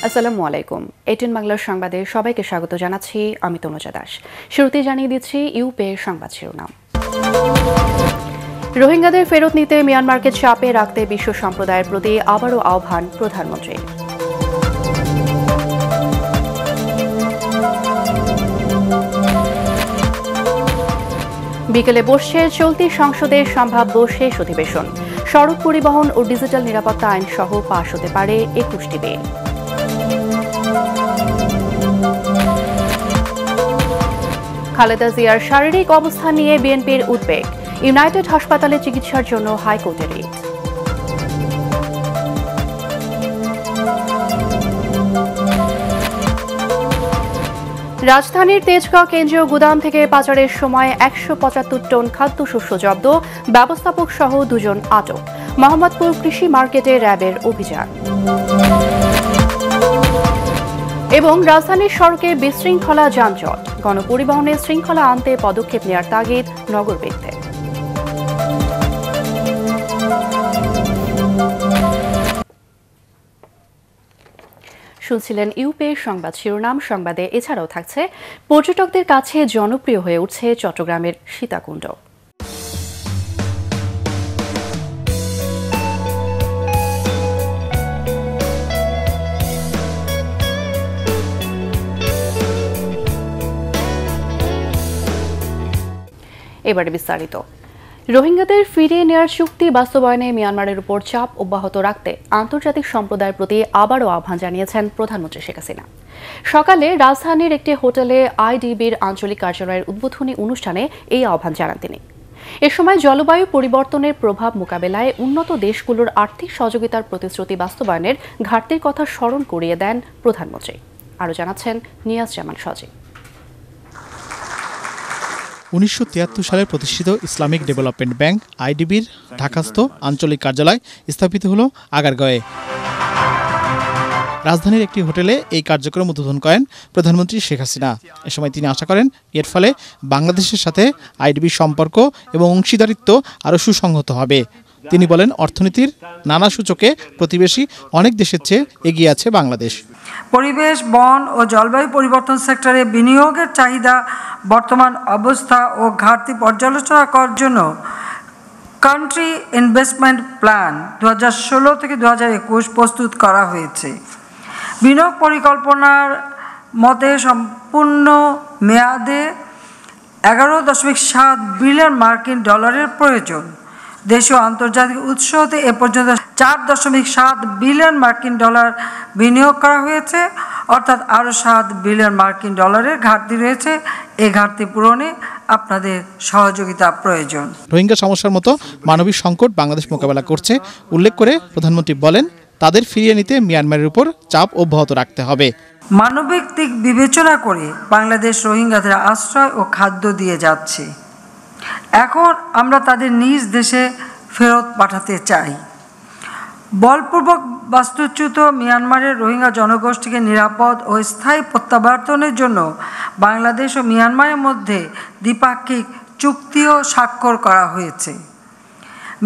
আসসালামু আলাইকুম। এটিএন বাংলার সংবাদে সবাইকে স্বাগত জানাচ্ছি। আমি তনুজা দাস। শুরুতে জানিয়ে দিচ্ছি ইউপের সংবাদ শিরোনাম। রোহিঙ্গাদের ফেরত নিতে মিয়ানমারকে চাপে রাখতে বিশ্ব সম্প্রদায়ের প্রতি আবারও আহ্বান প্রধানমন্ত্রী। বিকেলে বসছে চলতি সংসদের সম্ভাব্য শেষ অধিবেশন। সড়ক পরিবহন ও ডিজিটাল নিরাপত্তা আইন সহ পাশ হতে পারে 21টি বিল। খালেদা জিয়ার শারীরিক অবস্থা নিয়ে বিএনপির উদ্বেগ। ইউনাইটেড হাসপাতালে চিকিৎসার জন্য হাইকোর্টে রিট। রাজধানীর তেজগাঁও কেন্দ্রীয় গুদাম থেকে পাচারের সময় 175 টন খাদ্যশস্য জব্দ, ব্যবস্থাপক সহ 2 জন আটক। মোহাম্মদপুর কৃষি মার্কেটে র্যাবের অভিযান। এবং রাজধানীর সড়কে বিশৃঙ্খলা যানজট, গণপরিবহনে শৃঙ্খলা আনতে পদক্ষেপ নেওয়ার তাগিদ নগরবিদদের। শুনছিলেন ইউপের সংবাদ শিরোনাম। সংবাদে এছাড়াও থাকছে পর্যটকদের কাছে জনপ্রিয় হয়ে উঠছে চট্টগ্রামের সীতাকুণ্ড। এবারে বিস্তারিত। রোহিঙ্গাদের ফিরিয়ে নেওয়ার চুক্তি বাস্তবায়নে মিয়ানমারের উপর চাপ অব্যাহত রাখতে আন্তর্জাতিক সম্প্রদায়ের প্রতি আবারও আহ্বান জানিয়েছেন প্রধানমন্ত্রী শেখ হাসিনা। সকালে রাজধানীর একটি হোটেলে আইডিবির আঞ্চলিক কার্যালয়ের উদ্বোধনী অনুষ্ঠানে এই আহ্বান জানান তিনি। এ সময় জলবায়ু পরিবর্তনের প্রভাব মোকাবেলায় উন্নত দেশগুলোর আর্থিক সহযোগিতার প্রতিশ্রুতি বাস্তবায়নের ঘাটতির কথা স্মরণ করিয়ে দেন প্রধানমন্ত্রী। আরও জানাচ্ছেন নিয়াজ জামান সজীব। 1973 সালে প্রতিষ্ঠিত ইসলামিক ডেভেলপমেন্ট ব্যাংক আইডিবির ঢাকাস্থ আঞ্চলিক কার্যালয় স্থাপিত হল আগারগাঁওয়ে। রাজধানীর একটি হোটেলে এই কার্যক্রম উদ্বোধন করেন প্রধানমন্ত্রী শেখ হাসিনা। এ সময় তিনি আশা করেন এর ফলে বাংলাদেশের সাথে আইডিবির সম্পর্ক এবং অংশীদারিত্ব আরও সুসংহত হবে। তিনি বলেন, অর্থনীতির নানা সূচকে প্রতিবেশী অনেক দেশের চেয়ে এগিয়ে আছে বাংলাদেশ। পরিবেশ, বন ও জলবায়ু পরিবর্তন সেক্টরে বিনিয়োগের চাহিদা, বর্তমান অবস্থা ও ঘাটতি পর্যালোচনা করার জন্য কান্ট্রি ইনভেস্টমেন্ট প্ল্যান 2016 থেকে 2021 প্রস্তুত করা হয়েছে। বিনিয়োগ পরিকল্পনার মতে সম্পূর্ণ মেয়াদে 11.7 বিলিয়ন মার্কিন ডলারের প্রয়োজন। দেশীয় আন্তর্জাতিক উৎস হতে এ পর্যন্ত 4.7 বিলিয়ন মার্কিন ডলার বিনিয়োগ করা হয়েছে, অর্থাৎ আরও 7 বিলিয়ন মার্কিন ডলারের ঘাটতি রয়েছে। এই ঘাটতি পূরণে আপনাদের সহযোগিতা প্রয়োজন। রোহিঙ্গা সমস্যার মতো মানবিক সংকট বাংলাদেশ মোকাবেলা করছে উল্লেখ করে প্রধানমন্ত্রী বলেন, তাদের ফিরিয়ে নিতে মিয়ানমারের উপর চাপ অব্যাহত রাখতে হবে। মানবিক দিক বিবেচনা করে বাংলাদেশ রোহিঙ্গাদের আশ্রয় ও খাদ্য দিয়ে যাচ্ছে। এখন আমরা তাদের নিজ দেশে ফেরত পাঠাতে চাই। বলপূর্বক বাস্তুচ্যুত মিয়ানমারের রোহিঙ্গা জনগোষ্ঠীকে নিরাপদ ও স্থায়ী প্রত্যাবর্তনের জন্য বাংলাদেশ ও মিয়ানমারের মধ্যে দ্বিপাক্ষিক চুক্তিও স্বাক্ষর করা হয়েছে।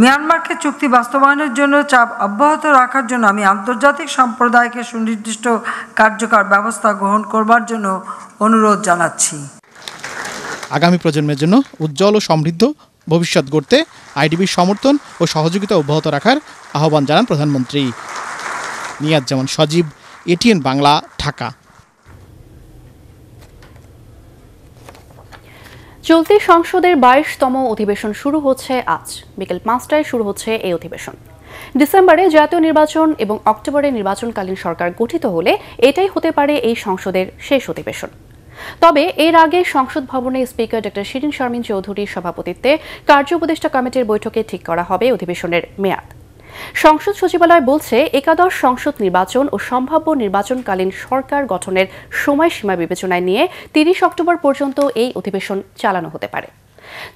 মিয়ানমারকে চুক্তি বাস্তবায়নের জন্য চাপ অব্যাহত রাখার জন্য আমি আন্তর্জাতিক সম্প্রদায়কে সুনির্দিষ্ট কার্যকর ব্যবস্থা গ্রহণ করবার জন্য অনুরোধ জানাচ্ছি। আগামী প্রজন্মের জন্য উজ্জ্বল ও সমৃদ্ধ ভবিষ্যৎ গড়তে আইডিবির সমর্থন ও সহযোগিতা অব্যাহত রাখার আহ্বান জানান প্রধানমন্ত্রী। নিয়াজ জামান সজীব, এটিএন বাংলা, ঢাকা। চলতি সংসদের 22তম অধিবেশন শুরু হচ্ছে আজ। বিকেল 5টায় শুরু হচ্ছে এই অধিবেশন। ডিসেম্বরে জাতীয় নির্বাচন এবং অক্টোবরে নির্বাচনকালীন সরকার গঠিত হলে এটাই হতে পারে এই সংসদের শেষ অধিবেশন। তবে এর আগে সংসদ ভবনে স্পিকার ডক্টর শিরিন শারমিন চৌধুরীর সভাপতিত্বে কার্য উপদেষ্টা কমিটির বৈঠকে ঠিক করা হবে অধিবেশনের মেয়াদ। সংসদ সচিবালয় বলছে, একাদশ সংসদ নির্বাচন ও সম্ভাব্য নির্বাচনকালীন সরকার গঠনের সময়সীমা বিবেচনায় নিয়ে 30 অক্টোবর পর্যন্ত এই অধিবেশন চালানো হতে পারে।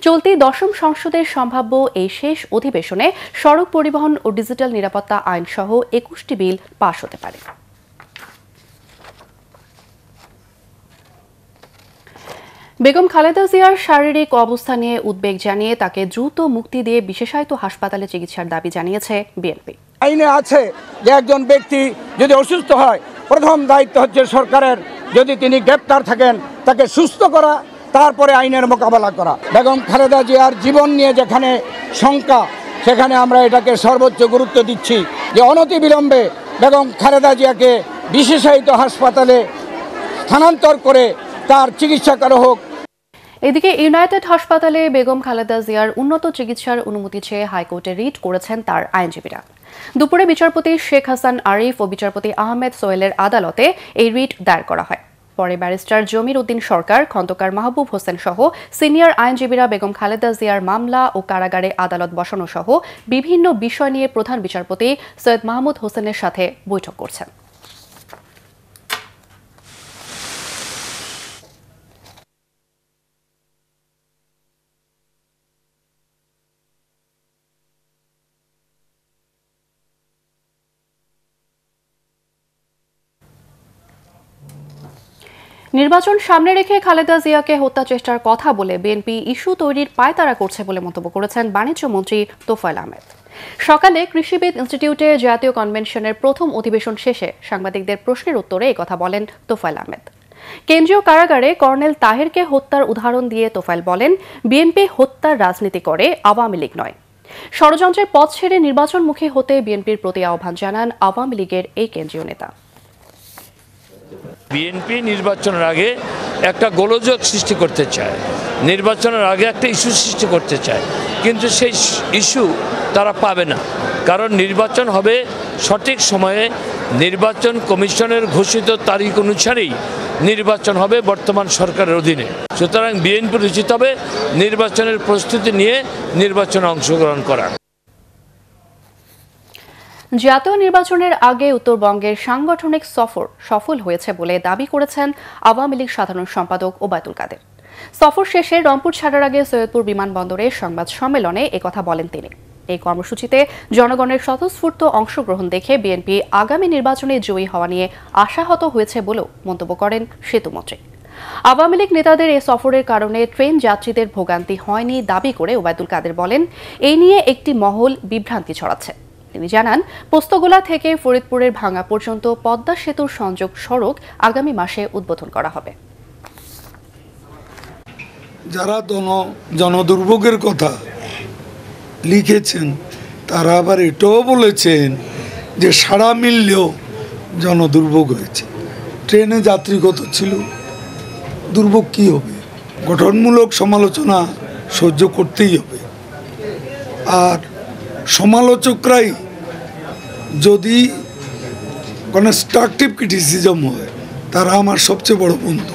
চলতি দশম সংসদের সম্ভাব্য এই শেষ অধিবেশনে সড়ক পরিবহন ও ডিজিটাল নিরাপত্তা আইন সহ 21টি বিল পাশ হতে পারে। বেগম খালেদা জিয়ার শারীরিক অবস্থা নিয়ে উদ্বেগ জানিয়ে তাকে দ্রুত মুক্তি দিয়ে বিশেষায়িত হাসপাতালে চিকিৎসার দাবি জানিয়েছে বিএনপি। আইনে আছে যে একজন ব্যক্তি যদি অসুস্থ হয় প্রথম দায়িত্ব হচ্ছে সরকারের, যদি তিনি গ্রেপ্তার থাকেন তাকে সুস্থ করা, তারপরে আইনের মোকাবেলা করা। বেগম খালেদা জিয়ার জীবন নিয়ে যেখানে শঙ্কা, সেখানে আমরা এটাকে সর্বোচ্চ গুরুত্ব দিচ্ছি যে অনতিবিলম্বে বেগম খালেদা জিয়াকে বিশেষায়িত হাসপাতালে স্থানান্তর করে তার চিকিৎসা করা হোক। এদিকে ইউনাইটেড হাসপাতালে বেগম খালেদা জিয়ার উন্নত চিকিৎসার অনুমতি চেয়ে হাইকোর্টে রিট করেছেন তার আইনজীবীরা। দুপুরে বিচারপতি শেখ হাসান আরিফ ও বিচারপতি আহমেদ সোহেলের আদালতে এই রিট দায়ের করা হয়। পরে ব্যারিস্টার জমির উদ্দিন সরকার, খন্দকার মাহবুব হোসেন সহ সিনিয়র আইনজীবীরা বেগম খালেদা জিয়ার মামলা ও কারাগারে আদালত বসানো সহ বিভিন্ন বিষয় নিয়ে প্রধান বিচারপতি সৈয়দ মাহমুদ হোসেনের সাথে বৈঠক করছেন। নির্বাচন সামনে রেখে খালেদা জিয়াকে হত্যা চেষ্টার কথা বলে বিএনপি ইস্যু তৈরির পায়তারা করছে বলে মন্তব্য করেছেন বাণিজ্য মন্ত্রী তোফায়েল আহমেদ। সকালে কৃষিবিদ ইনস্টিটিউটে জাতীয় কনভেনশনের প্রথম অধিবেশন শেষে সাংবাদিকদের প্রশ্নের উত্তরে একথা বলেন তোফায়েল আহমেদ। কেন্দ্রীয় কারাগারে কর্নেল তাহেরকে হত্যার উদাহরণ দিয়ে তোফায়েল বলেন, বিএনপি হত্যার রাজনীতি করে, আওয়ামী লীগ নয়। ষড়যন্ত্রের পথ ছেড়ে নির্বাচনমুখী হতে বিএনপির প্রতি আহ্বান জানান আওয়ামী লীগের এই কেন্দ্রীয় নেতা। বিএনপি নির্বাচনের আগে একটা গোলযোগ সৃষ্টি করতে চায়, নির্বাচনের আগে একটা ইস্যু সৃষ্টি করতে চায়, কিন্তু সেই ইস্যু তারা পাবে না, কারণ নির্বাচন হবে সঠিক সময়ে, নির্বাচন কমিশনের ঘোষিত তারিখ অনুসারেই নির্বাচন হবে বর্তমান সরকারের অধীনে। সুতরাং বিএনপির উচিত হবে নির্বাচনের প্রস্তুতি নিয়ে নির্বাচনে অংশগ্রহণ করা। জাতীয় নির্বাচনের আগে উত্তরবঙ্গের সাংগঠনিক সফর সফল হয়েছে বলে দাবি করেছেন আওয়ামী লীগ সাধারণ সম্পাদক ওবায়দুল কাদের। সফর শেষে রংপুর ছাড়ার আগে সৈয়দপুর বিমানবন্দরে সংবাদ সম্মেলনে একথা বলেন তিনি। এই কর্মসূচিতে জনগণের স্বতঃস্ফূর্ত অংশগ্রহণ দেখে বিএনপি আগামী নির্বাচনে জয়ী হওয়া নিয়ে আশাহত হয়েছে বলেও মন্তব্য করেন সেতুমন্ত্রী। আওয়ামী লীগ নেতাদের এই সফরের কারণে ট্রেন যাত্রীদের ভোগান্তি হয়নি দাবি করে ওবায়দুল কাদের বলেন, এই নিয়ে একটি মহল বিভ্রান্তি ছড়াচ্ছে। তিনি জানান, পোস্তগোলা থেকে ফরিদপুরের ভাঙ্গা পর্যন্ত পদ্মা সেতুর সংযোগ সড়ক আগামী মাসে উদ্বোধন করা হবে। যারা জনদুর্ভোগের কথা লিখেছেন তারা আবার এটাও বলেছেন যে সারা মিললেও জনদুর্ভোগ হয়েছে। ট্রেনে যাত্রী কত ছিল, দুর্ভোগ কী হবে? গঠনমূলক সমালোচনা সহ্য করতেই হবে। আর সমালোচকরাই যদি কনস্ট্রাকটিভ ক্রিটিসিজম হয়, তারা আমার সবচেয়ে বড় বন্ধু।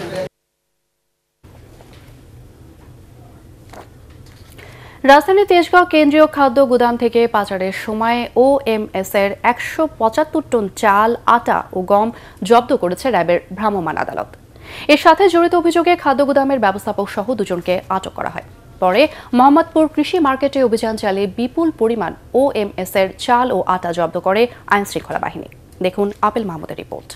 রাজধানীর তেজগাঁও কেন্দ্রীয় খাদ্য গুদাম থেকে পাচারের সময় OMS এর 175 টন চাল, আটা ও গম জব্দ করেছে র্যাবের ভ্রাম্যমাণ আদালত। এর সাথে জড়িত অভিযোগে খাদ্য গুদামের ব্যবস্থাপক সহ দুজনকে আটক করা হয়। পরে মোহাম্মদপুর কৃষি মার্কেটে অভিযান চালিয়ে বিপুল পরিমাণ OMS এর চাল ও আটা জব্দ করে আইনশৃঙ্খলা বাহিনী। দেখুন আপেল মাহমুদের রিপোর্ট।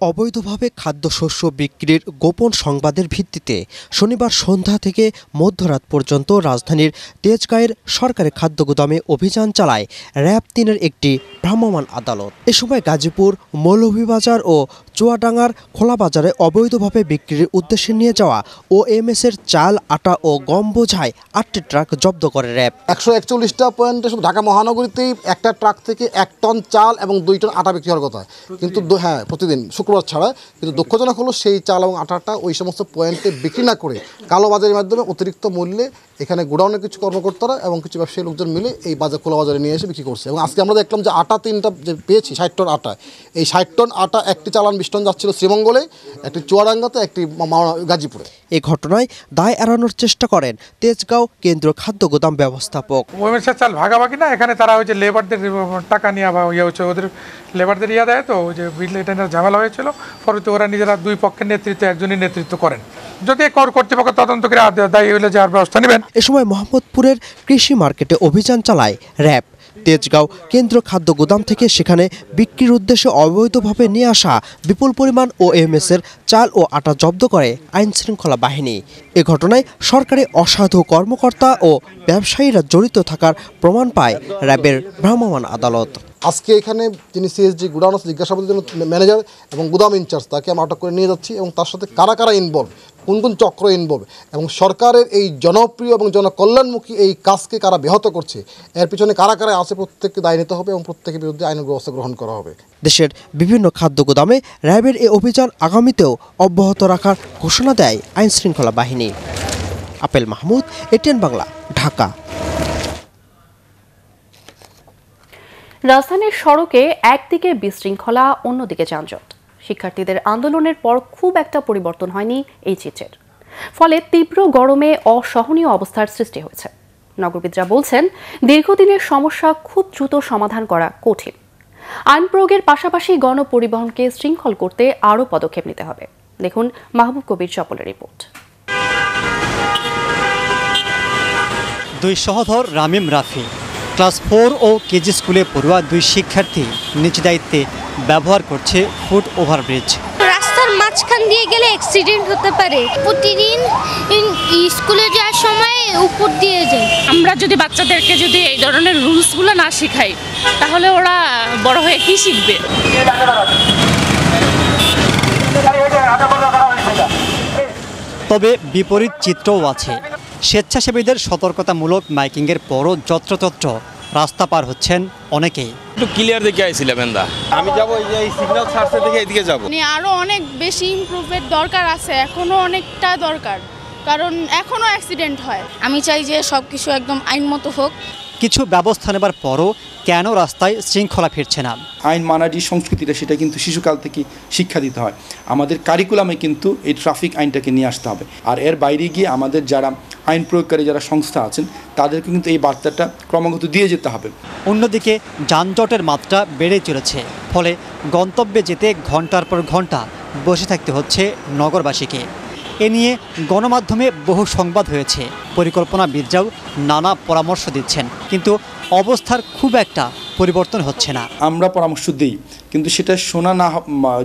অবৈধভাবে খাদ্যশস্য বিক্রির গোপন সংবাদের ভিত্তিতে শনিবার সন্ধ্যা থেকে মধ্যরাত পর্যন্ত রাজধানীর তেজগাঁয়ের সরকারি খাদ্য গুদামে অভিযান চালায় র্যাব 3-এর একটি ভ্রাম্যমাণ আদালত। এ সময় গাজীপুর, মৌলভীবাজার ও চুয়াডাঙ্গার খোলা বাজারে অবৈধভাবে বিক্রির উদ্দেশ্যে নিয়ে যাওয়া OMS এর চাল, আটা ও গম বোঝায় 8টি ট্রাক জব্দ করে র্যাব। 141টা পয়েন্টে শুধু ঢাকা মহানগরীতেই একটা ট্রাক থেকে 1 টন চাল এবং 2 টন আটা বিক্রি হওয়ার কথা, কিন্তু হ্যাঁ প্রতিদিন শুক্রবার ছাড়া। কিন্তু দুঃখজনক হলো সেই চাল এবং আটাটা ওই সমস্ত পয়েন্টে বিক্রি না করে কালোবাজারের মাধ্যমে অতিরিক্ত মূল্যে এখানে গোডাউনের কিছু কর্মকর্তারা এবং কিছু ব্যবসায়ী লোকজন মিলে এই বাজার খোলা বাজারে নিয়ে এসে বিক্রি করছে। এবং আজকে আমরা দেখলাম যে আটা 3টা যে পেয়েছি 60 টন আটা, এই 60 টন আটা একটি চালান 20 টন যাচ্ছিল শ্রীমঙ্গলে, একটি চুয়াডাঙ্গাতে, একটি গাজীপুরে। এই ঘটনায় দায় এড়ানোর চেষ্টা করেন তেজগাঁও কেন্দ্রীয় খাদ্য গুদাম ব্যবস্থাপক। OMS এর চাল ভাগাভাগি না, এখানে তারা ওই যে লেবারদের টাকা নিয়ে বা হচ্ছে ওদের লেবারদের দেয়, তো ওই যে বিল এটা ঝামেলা হয়েছিল। পরে তো ওরা নিজেরা দুই পক্ষের নেতৃত্ব একজনই নেতৃত্ব করেন। যদি কর্তৃপক্ষ তদন্ত করে দায়ী হলে যাওয়ার ব্যবস্থা নেবেন। এ সময় মোহাম্মদপুরের কৃষি মার্কেটে অভিযান চালায় র্যাব। তেজগাঁও কেন্দ্রীয় খাদ্য গুদাম থেকে সেখানে বিক্রির উদ্দেশ্যে অবৈধভাবে নিয়ে আসা বিপুল পরিমাণ OMS এর চাল ও আটা জব্দ করে আইনশৃঙ্খলা বাহিনী। এ ঘটনায় সরকারি অসাধু কর্মকর্তা ও ব্যবসায়ীরা জড়িত থাকার প্রমাণ পায় র্যাবের ভ্রাম্যমাণ আদালত। আজকে এখানে যিনি সিএসজি গুডাউন জিজ্ঞাসাবাদের জন্য ম্যানেজার এবং গুদাম ইনচার্জ তাকে আমরা আটক করে নিয়ে যাচ্ছি এবং তার সাথে কারা কারা ইনভলভ, কোন কোন চক্র ইনভলভ এবং সরকারের এই জনপ্রিয় এবং জনকল্যাণমুখী এই কাজকে কারা ব্যাহত করছে, এর পিছনে কারা কারা আছে প্রত্যেককে দায় নিতে হবে এবং প্রত্যেকের বিরুদ্ধে আইনের ব্যবস্থা গ্রহণ করা হবে। দেশের বিভিন্ন খাদ্য গুদামে র্যাবের এই অভিযান আগামীতেও অব্যাহত রাখার ঘোষণা দেয় আইনশৃঙ্খলা বাহিনী। Apple Mahmud, ATN Bangla, Dhaka. রাজধানীর সড়কে একদিকে বিশৃঙ্খলা, অন্যদিকে যানজট। শিক্ষার্থীদের আন্দোলনের পর খুব একটা পরিবর্তন হয়নি এই চিত্রের। ফলে তীব্র গরমে অসহনীয় অবস্থার সৃষ্টি হয়েছে। নগরবিদরা বলছেন, দীর্ঘদিনের সমস্যা খুব দ্রুত সমাধান করা কঠিন। আইন প্রয়োগের পাশাপাশি গণপরিবহনকে শৃঙ্খল করতে আরও পদক্ষেপ নিতে হবে। দেখুন মাহবুব কবির চপলের রিপোর্ট। দুই সহোদর রামিম রাফি ক্লাস 4 ও কেজি স্কুলে পড়ুয়া দুই শিক্ষার্থী নিজ দায়িত্বে ব্যবহার করছে ফুট ওভারব্রিজ। রাস্তার মাঝখান দিয়ে গেলে অ্যাক্সিডেন্ট হতে পারে। প্রতিদিন স্কুলে যাওয়ার সময় উপর দিয়ে যায়। আমরা যদি বাচ্চাদেরকে যদি এই ধরনের রুলসগুলো না শেখাই, তাহলে ওরা বড় হয়ে কি শিখবে? তবে বিপরীত চিত্রও আছে। স্বেচ্ছাসেবীদের সতর্কতামূলক মাইকিংয়ের পরও যত্রতত্র রাস্তা পার হচ্ছেন অনেকেই। একটু ক্লিয়ার দেখে আইছিলাম এন্দা, আমি যাবো এই সিগন্যাল ছাড়ছে দেখে এদিকে যাবো। আরো অনেক বেশি ইমপ্রুভের দরকার আছে, এখনো অনেকটা দরকার, কারণ এখনো অ্যাক্সিডেন্ট হয়। আমি চাই যে সবকিছু একদম আইন মতো হোক। কিছু ব্যবস্থা নেবার পরও কেন রাস্তায় শৃঙ্খলা ফিরছে না? আইন মানার যে সংস্কৃতিটা, সেটা কিন্তু শিশুকাল থেকে শিক্ষা দিতে হয়। আমাদের কারিকুলামে কিন্তু এই ট্রাফিক আইনটাকে নিয়ে আসতে হবে। আর এর বাইরে গিয়ে আমাদের যারা আইন প্রয়োগকারী যারা সংস্থা আছেন, তাদেরকে কিন্তু এই বার্তাটা ক্রমাগত দিয়ে যেতে হবে। অন্যদিকে যানজটের মাত্রা বেড়ে চলেছে। ফলে গন্তব্যে যেতে ঘন্টার পর ঘন্টা বসে থাকতে হচ্ছে নগরবাসীকে। এ নিয়ে গণমাধ্যমে বহু সংবাদ হয়েছে। পরিকল্পনাবিদরাও নানা পরামর্শ দিচ্ছেন, কিন্তু অবস্থার খুব একটা পরিবর্তন হচ্ছে না। আমরা পরামর্শ দিই, কিন্তু সেটা শোনা না,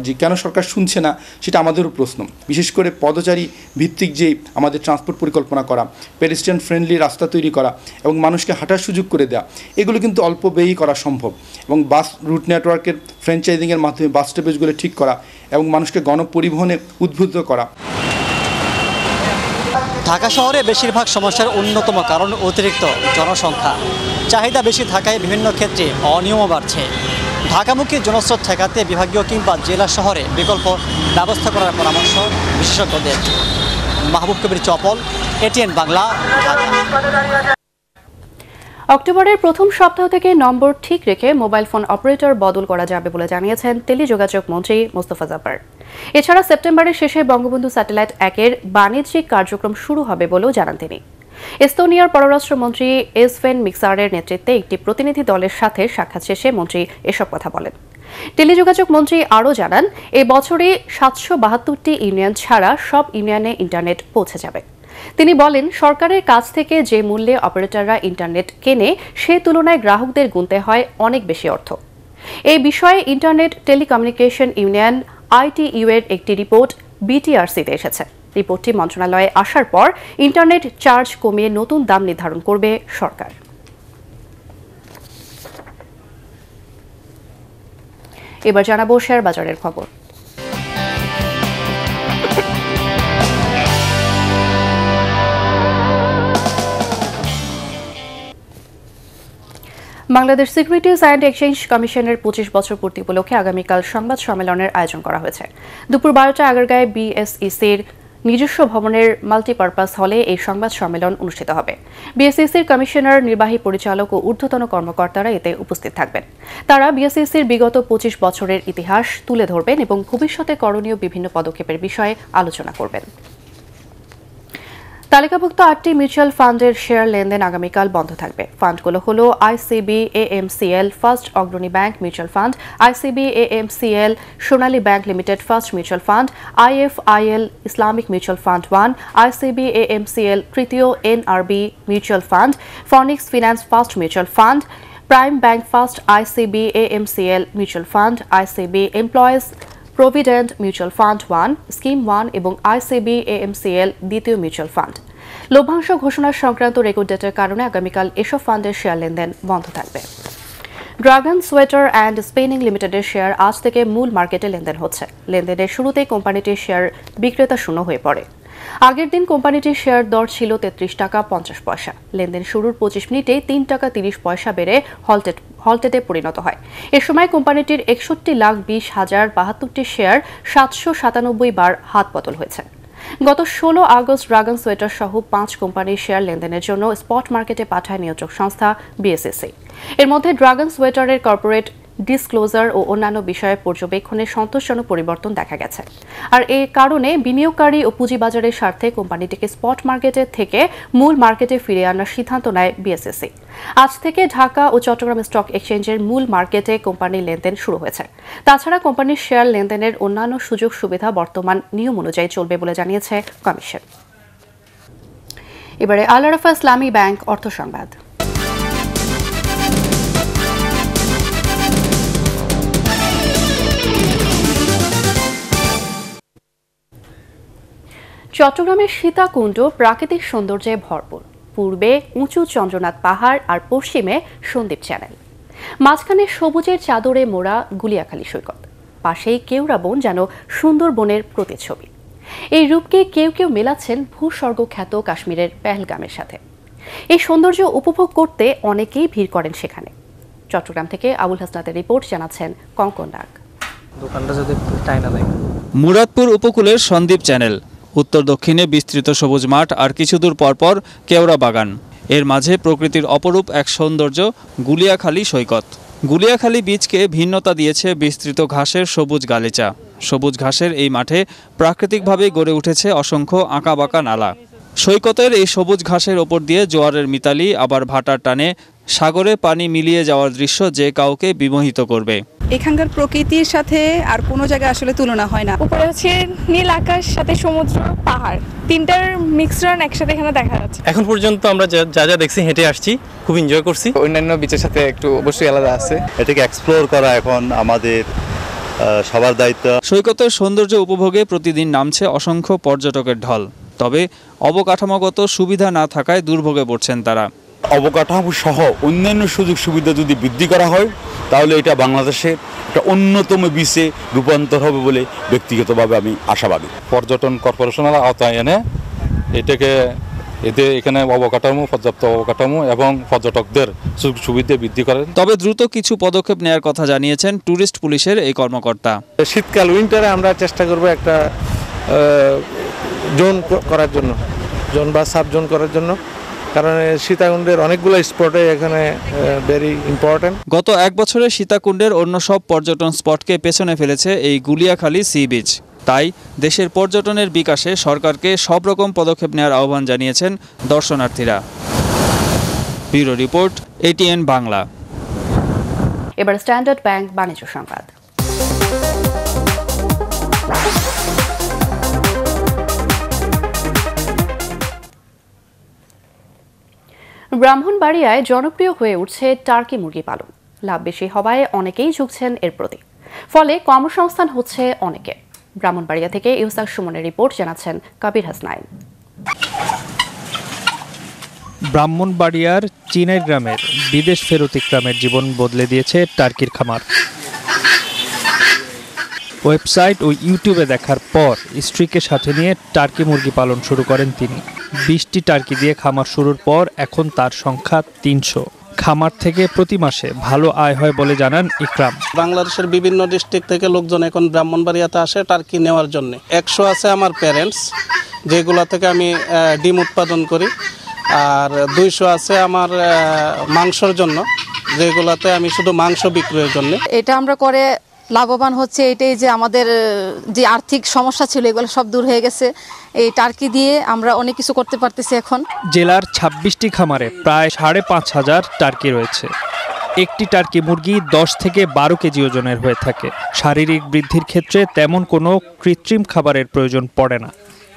যে কেন সরকার শুনছে না সেটা আমাদেরও প্রশ্ন। বিশেষ করে পদচারী ভিত্তিক যে আমাদের ট্রান্সপোর্ট পরিকল্পনা করা, পেডেস্ট্রিয়ান ফ্রেন্ডলি রাস্তা তৈরি করা এবং মানুষকে হাঁটার সুযোগ করে দেওয়া, এগুলো কিন্তু অল্প ব্যয়ই করা সম্ভব। এবং বাস রুট নেটওয়ার্কের ফ্র্যাঞ্চাইজিংয়ের মাধ্যমে বাস স্টপেজগুলো ঠিক করা এবং মানুষকে গণপরিবহনে উদ্বুদ্ধ করা। ঢাকা শহরে বেশিরভাগ সমস্যার অন্যতম কারণ অতিরিক্ত জনসংখ্যা। চাহিদা বেশি থাকায় বিভিন্ন ক্ষেত্রে অনিয়মও বাড়ছে। ঢাকামুখী জনস্রোত ঠেকাতে বিভাগীয় কিংবা জেলা শহরে বিকল্প ব্যবস্থা করার পরামর্শ বিশেষজ্ঞদের। মাহবুব কবির চপল, এটিএন বাংলা, ঢাকা। অক্টোবরের প্রথম সপ্তাহ থেকে নম্বর ঠিক রেখে মোবাইল ফোন অপারেটর বদল করা যাবে বলে জানিয়েছেন টেলিযোগাযোগ মন্ত্রী মোস্তফা জাফর। এছাড়া সেপ্টেম্বরের শেষে বঙ্গবন্ধু স্যাটেলাইট 1-এর বাণিজ্যিক কার্যক্রম শুরু হবে বলেও জানান তিনি। এস্তোনিয়ার পররাষ্ট্রমন্ত্রী এসভেন মিক্সারের নেতৃত্বে একটি প্রতিনিধি দলের সাথে সাক্ষাৎ শেষে মন্ত্রী এসব কথা বলেন। টেলিযোগাযোগ মন্ত্রী আরও জানান, এই বছরে 772টি ইউনিয়ন ছাড়া সব ইউনিয়নে ইন্টারনেট পৌঁছে যাবে। তিনি বলেন, সরকারের কাছ থেকে যে মূল্যে অপারেটররা ইন্টারনেট কেনে, সে তুলনায় গ্রাহকদের গুনতে হয় অনেক বেশি অর্থ। এই বিষয়ে ইন্টারনেট টেলিকমিউনিকেশন ইউনিয়ন ITU এর একটি রিপোর্ট BTRC-তে এসেছে। রিপোর্টটি মন্ত্রণালয়ে আসার পর ইন্টারনেট চার্জ কমিয়ে নতুন দাম নির্ধারণ করবে সরকার। এবার জানাবো শেয়ার বাজারের খবর। বাংলাদেশ সিকিউরিটিজ অ্যান্ড এক্সচেঞ্জ কমিশনের 25 বছর পূর্তি উপলক্ষে আগামীকাল সংবাদ সম্মেলনের আয়োজন করা হয়েছে। দুপুর 12টায় আগারগাঁয়ে BSECর নিজস্ব ভবনের মাল্টিপারপাস হলে এই সংবাদ সম্মেলন অনুষ্ঠিত হবে। BSECর কমিশনার, নির্বাহী পরিচালক ও ঊর্ধ্বতন কর্মকর্তারা এতে উপস্থিত থাকবেন। তারা BSECর বিগত 25 বছরের ইতিহাস তুলে ধরবেন এবং ভবিষ্যতে করণীয় বিভিন্ন পদক্ষেপের বিষয়ে আলোচনা করবেন। তালিকাভুক্ত 8টি মিউচুয়াল ফান্ডের শেয়ার লেনদেন আগামীকাল বন্ধ থাকবে। ফান্ডগুলো হলো ICB AMCL first Agrani bank mutual fund, ICB AMCL Sonali bank limited first mutual fund, IFIL Islamic mutual fund 1, ICB AMCL তৃতীয় NRB mutual fund, Phoenix finance first mutual fund, prime bank first, ICB AMCL mutual fund, ICB employees provident mutual fund 1, scheme 1 এবং ICB AMCL দ্বিতীয় mutual fund. লভ্যাংশ ঘোষণা সংক্রান্ত record ডেটের কারণে আগামীকাল এসব ফান্ডের শেয়ার লেনদেন বন্ধ থাকবে। ড্রাগন সোয়েটার অ্যান্ড স্পিনিং লিমিটেডের শেয়ার আজ থেকে মূল মার্কেটে লেনদেন হচ্ছে। লেনদেনের শুরুতেই কোম্পানিটির শেয়ার বিক্রেতা শূন্য হয়ে পড়ে। আগের দিন কোম্পানিটির শেয়ার দর ছিল 33 টাকা 50 পয়সা। লেনদেন শুরুর 25 মিনিটেই 3 টাকা 30 পয়সা বেড়ে হলটেডে পরিণত হয়। এ সময় কোম্পানিটির 61,20,072টি শেয়ার 797 বার হাত বদল হয়েছে। গত 16 আগস্ট ড্রাগন সোয়েটার সহ 5 কোম্পানির শেয়ার লেনদেনের জন্য স্পট মার্কেটে পাঠায় নিয়ন্ত্রক সংস্থা বিএসইসি। এর মধ্যে ড্রাগন সোয়েটারের কর্পোরেট ডিসক্লোজার ও অন্যান্য বিষয়ে পর্যবেক্ষণে সন্তোষজনক পরিবর্তন দেখা গেছে। আর এই কারণে বিনিয়োগকারী ও পুঁজিবাজারের স্বার্থে কোম্পানিটিকে স্পট মার্কেটের থেকে মূল মার্কেটে ফিরিয়ে আনার সিদ্ধান্ত নেয় বিএসইসি। আজ থেকে ঢাকা ও চট্টগ্রাম স্টক এক্সচেঞ্জের মূল মার্কেটে কোম্পানির লেনদেন শুরু হয়েছে। তাছাড়া কোম্পানির শেয়ার লেনদেনের অন্যান্য সুযোগ সুবিধা বর্তমান নিয়ম অনুযায়ী চলবে বলে জানিয়েছে কমিশন। এবারে আল আরাফা ইসলামী ব্যাংক অর্থ সংবাদ। চট্টগ্রামের সীতাকুণ্ড প্রাকৃতিক সৌন্দর্যে ভরপুর। পূর্বে উঁচু চন্দ্রনাথ পাহাড় আর পশ্চিমে সন্দ্বীপ চ্যানেল, মাঝখানে সবুজের চাদরে মোড়া গুলিয়াখালী সৈকত, পাশেই কেওড়া বন যেন সুন্দরবনের প্রতিচ্ছবি। এই রূপকে কেউ কেউ মেলাচ্ছেন ভূস্বর্গ খ্যাত কাশ্মীরের পেহেলগামের সাথে। এই সৌন্দর্য উপভোগ করতে অনেকেই ভিড় করেন সেখানে। চট্টগ্রাম থেকে আবুল হাসনাতের রিপোর্ট, জানাচ্ছেন কঙ্কন নাগ। মুরাদপুর উপকূলের সন্দ্বীপ চ্যানেল, উত্তর দক্ষিণে বিস্তৃত সবুজ মাঠ আর কিছুদূর পরপর কেওড়া বাগান। এর মাঝে প্রকৃতির অপরূপ এক সৌন্দর্য গুলিয়াখালী সৈকত। গুলিয়াখালী বীচকে ভিন্নতা দিয়েছে বিস্তৃত ঘাসের সবুজ গালিচা। সবুজ ঘাসের এই মাঠে প্রাকৃতিকভাবে গড়ে উঠেছে অসংখ্য আঁকাবাঁকা নালা। সৈকতের এই সবুজ ঘাসের ওপর দিয়ে জোয়ারের মিতালি আবার ভাটার টানে সাগরে পানি মিলিয়ে যাওয়ার দৃশ্য যে কাউকে বিমোহিত করবে। এখানকার প্রকৃতির সাথে আর কোনো জায়গায় আসলে তুলনা হয় না। উপরে হচ্ছে নীল আকাশ, সাথে সমুদ্র, পাহাড়, তিনটার মিশ্রণ একসাথে এখানে দেখা যাচ্ছে। এখন পর্যন্ত আমরা যা যা দেখছি হেঁটে আসছি, খুব এনজয় করছি। অন্যান্য বিচের সাথে একটু অবশ্যই আলাদা আছে। এটাকে এক্সপ্লোর করা এখন আমাদের সবার দায়িত্ব। সৈকতের সৌন্দর্য উপভোগে প্রতিদিন নামছে অসংখ্য পর্যটকের ঢল। তবে অবকাঠামোগত সুবিধা না থাকায় দুর্ভোগে পড়ছেন তারা। অবকাঠামো সহ অন্যান্য সুযোগ সুবিধা যদি বৃদ্ধি করা হয় তাহলে এটা বাংলাদেশে একটা অন্যতম বিচে রূপান্তর হবে বলে ব্যক্তিগতভাবে আমি আশাবাদী। পর্যটন কর্পোরেশনের আওতায় এনে এখানে পর্যাপ্ত অবকাঠামো এবং পর্যটকদের সুযোগ সুবিধা বৃদ্ধি করেন। তবে দ্রুত কিছু পদক্ষেপ নেওয়ার কথা জানিয়েছেন ট্যুরিস্ট পুলিশের এই কর্মকর্তা। শীতকাল উইন্টারে আমরা চেষ্টা করব একটা জোন করার জন্য, জোন বা সাব জোন করার জন্য, কারণ সীতাকুণ্ডের অনেকগুলো স্পটে এখানে ভেরি ইম্পর্টেন্ট। গত এক বছরে সীতাকুণ্ডের অন্য সব পর্যটন স্পটকে পেছনে ফেলেছে এই গুলিয়াখালী সি বিচ। তাই দেশের পর্যটনের বিকাশে সরকারকে সব রকম পদক্ষেপ নেওয়ার আহ্বান জানিয়েছেন দর্শনার্থীরা। Bureau report, ATN Bangla. এবার স্ট্যান্ডার্ড ব্যাংক বাণিজ্য সংবাদ। ব্রাহ্মণবাড়িয়ায় জনপ্রিয় হয়ে উঠছে টার্কি মুরগি পালন। লাভ বেশি হওয়ায় অনেকেই ঝুঁকছেন এর প্রতি, ফলে কর্মসংস্থান হচ্ছে অনেকের। ব্রাহ্মণবাড়িয়া থেকে ইউসাক সুমনের রিপোর্ট, জানাচ্ছেন কবির হাসনাইন। ব্রাহ্মণবাড়িয়ার চিনাই গ্রামের বিদেশ ফেরত গ্রামের জীবন বদলে দিয়েছে টার্কির খামার। ওয়েবসাইট ও ইউটিউবে দেখার পর স্ত্রীকে সাথে নিয়ে টার্কি মুরগি পালন শুরু করেন তিনি। 20টি টার্কি দিয়ে খামার শুরুর পর এখন তার সংখ্যা 300। খামার থেকে প্রতি মাসে ভালো আয় হয় বলে জানান ইকরাম। বাংলাদেশের বিভিন্ন ডিস্ট্রিক্ট থেকে লোকজন এখন ব্রাহ্মণবাড়িয়াতে আসে টার্কি নেওয়ার জন্য। 100 আছে আমার প্যারেন্টস, যেগুলো থেকে আমি ডিম উৎপাদন করি, আর 200 আছে আমার মাংসর জন্য, যেগুলোতে আমি শুধু মাংস বিক্রয়ের জন্য। এটা আমরা করে লাভবান হচ্ছে এটাই যে আমাদের যে আর্থিক সমস্যা ছিল এগুলো সব দূর হয়ে গেছে। এই টার্কি দিয়ে আমরা অনেক কিছু করতে পারতেছি এখন। জেলার 26টি খামারে প্রায় 5,500 টার্কি রয়েছে। একটি টার্কি মুরগি 10 থেকে 12 কেজি ওজনের হয়ে থাকে। শারীরিক বৃদ্ধির ক্ষেত্রে তেমন কোনো কৃত্রিম খাবারের প্রয়োজন পড়ে না।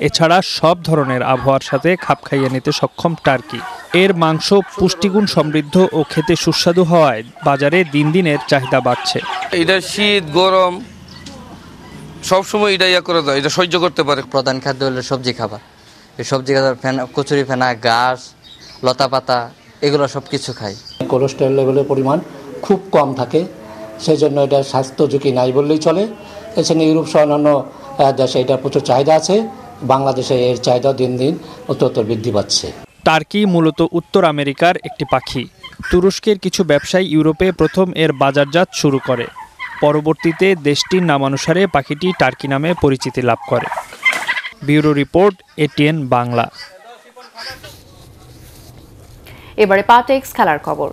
এছাড়া সব ধরনের আবহাওয়ার সাথে খাপ খাইয়ে নিতে সক্ষম টার্কি। এর মাংস পুষ্টিগুণ সমৃদ্ধ ও খেতে সুস্বাদু হওয়ায় বাজারে দিন দিন এর চাহিদা বাড়ছে। এটা শীত গরম সবসময় এটা করে দেয়, এটা সহ্য করতে পারে। প্রধান খাদ্য হলো সবজি খাবার। এই সবজি খাবার কচুরি ফেনা, ঘাস, লতা পাতা, এগুলো সব কিছু খাই। কোলেস্টেরল লেভেলের পরিমাণ খুব কম থাকে, সেই জন্য এটা স্বাস্থ্য ঝুঁকি নাই বললেই চলে। এছাড়া ইউরোপ সহ অন্যান্য দেশে এটা প্রচুর চাহিদা আছে, বাংলাদেশে এর চাহিদা দিন দিন উত্তরোত্তর বৃদ্ধি পাচ্ছে। টার্কি মূলত উত্তর আমেরিকার একটি পাখি। তুরস্কের কিছু ব্যবসায়ী ইউরোপে প্রথম এর বাজারজাত শুরু করে। পরবর্তীতে দেশটির নামানুসারে পাখিটি টার্কি নামে পরিচিতি লাভ করে। Bureau report, ATN Bangla. এবারে পাটেক্স খেলার খবর।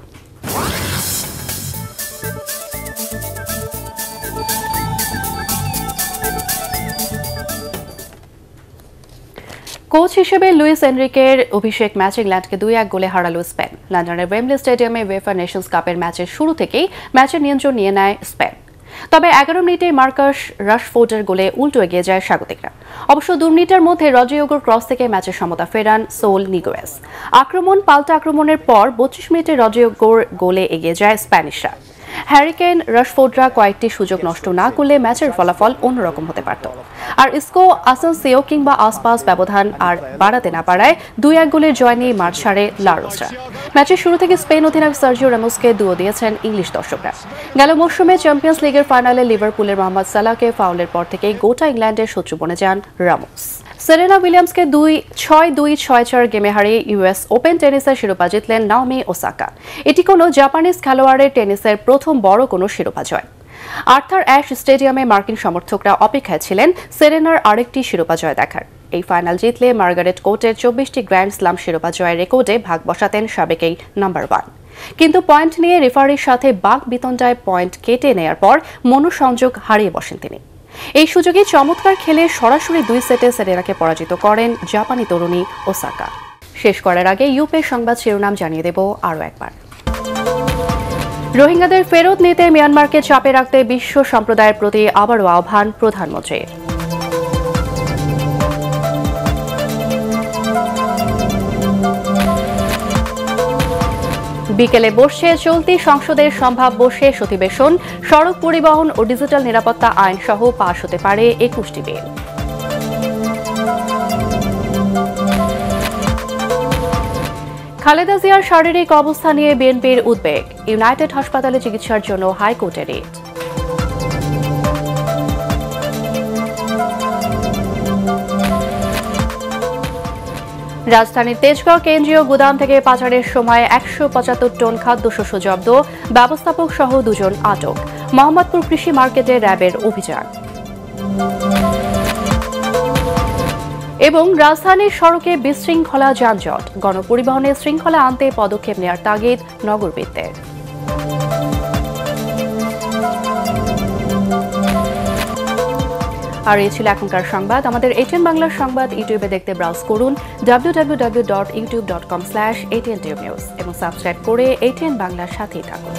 কোচ হিসেবে লুইস এনরিকের অভিষেক ম্যাচে ইংল্যান্ডকে 2-1 গোলে হারালো স্পেন। লন্ডনের ওয়েম্বলি স্টেডিয়ামে উয়েফা নেশনস কাপের ম্যাচের শুরু থেকেই ম্যাচের নিয়ন্ত্রণ নিয়ে নেয় স্পেন। তবে 11 মিনিটে মার্কাস রাশফোর্ডের গোলে উল্টো এগিয়ে যায় স্বাগতিকরা। অবশ্য 2 মিনিটের মধ্যে রদ্রিগোর ক্রস থেকে ম্যাচের সমতা ফেরান সৌল নিগুয়েস। আক্রমণ পাল্টা আক্রমণের পর 25 মিনিটে রদ্রিগোর গোলে এগিয়ে যায় স্প্যানিশরা। হ্যারিকেন, রাশফোর্ডরা কয়েকটি সুযোগ নষ্ট না করলে ম্যাচের ফলাফল অন্যরকম হতে পারত। আর ইসকো, আসানসিও কিংবা আসপাস ব্যবধান আর বাড়াতে না পারায় 2-1 গোলের জয় নিয়ে মাঠ ছাড়ে লারোসরা। ম্যাচের শুরু থেকে স্পেন অধিনায়ক সার্জিও রামোসকে দুয়ো দিয়েছেন ইংলিশ দর্শকরা। গেল মৌসুমে চ্যাম্পিয়ন্স লিগের ফাইনালে লিভারপুলের মোহাম্মদ সালাহকে ফাউলের পর থেকেই গোটা ইংল্যান্ডের শত্রু বনে যান রামোস। সেরেনা উইলিয়ামসকে 6-2-6-4 গেমে হারিয়ে ইউএস ওপেন টেনিসের শিরোপা জিতলেন নাওমি ওসাকা। এটি কোনো জাপানিজ খেলোয়াড়ের টেনিসের প্রথম বড় কোনো শিরোপা জয়। আর্থার অ্যাশ স্টেডিয়ামে মার্কিন সমর্থকরা অপেক্ষায় ছিলেন সেরেনার আরেকটি শিরোপা জয় দেখার। এই ফাইনাল জিতলে মার্গারেট কোর্টের 24টি গ্র্যান্ড স্লাম শিরোপা জয়ের রেকর্ডে ভাগ বসাতেন সাবেক এই নাম্বার 1। কিন্তু পয়েন্ট নিয়ে রেফারির সাথে বাক বিতণ্ডায় পয়েন্ট কেটে নেয়ার পর মনোসংযোগ হারিয়ে বসেন তিনি। এই সুযোগে চমৎকার খেলে সরাসরি 2 সেটে সেরেনাকে পরাজিত করেন জাপানি তরুণী ওসাকা। শেষ করার আগে ইউপের সংবাদ শিরোনাম জানিয়ে দেব আরও একবার। রোহিঙ্গাদের ফেরত নিতে মিয়ানমারকে চাপে রাখতে বিশ্ব সম্প্রদায়ের প্রতি আবারও আহ্বান প্রধানমন্ত্রীর। বিকেলে বসছে চলতি সংসদের সম্ভাব্য শেষ অধিবেশন। সড়ক পরিবহন ও ডিজিটাল নিরাপত্তা আইন সহ পাশ হতে পারে 21টি বিল। খালেদা জিয়ার শারীরিক অবস্থা নিয়ে বিএনপির উদ্বেগ। ইউনাইটেড হাসপাতালে চিকিৎসার জন্য হাইকোর্টে রিট। রাজধানীর তেজগাঁও কেন্দ্রীয় গুদাম থেকে পাচারের সময় 175 টন খাদ্যশস্য জব্দ, ব্যবস্থাপক সহ 2 জন আটক। মোহাম্মদপুর কৃষি মার্কেটে র্যাবের অভিযান। এবং রাজধানীর সড়কে বিশৃঙ্খলা যানজট, গণপরিবহনে শৃঙ্খলা আনতে পদক্ষেপ নেওয়ার তাগিদ নগরবিদদের। আর এই ছিল এখনকার সংবাদ। আমাদের এটিএন বাংলার সংবাদ ইউটিউবে দেখতে ব্রাউজ করুন www.youtube.com/ATN News এবং সাবস্ক্রাইব করে এটিএন বাংলার সাথেই থাকুন।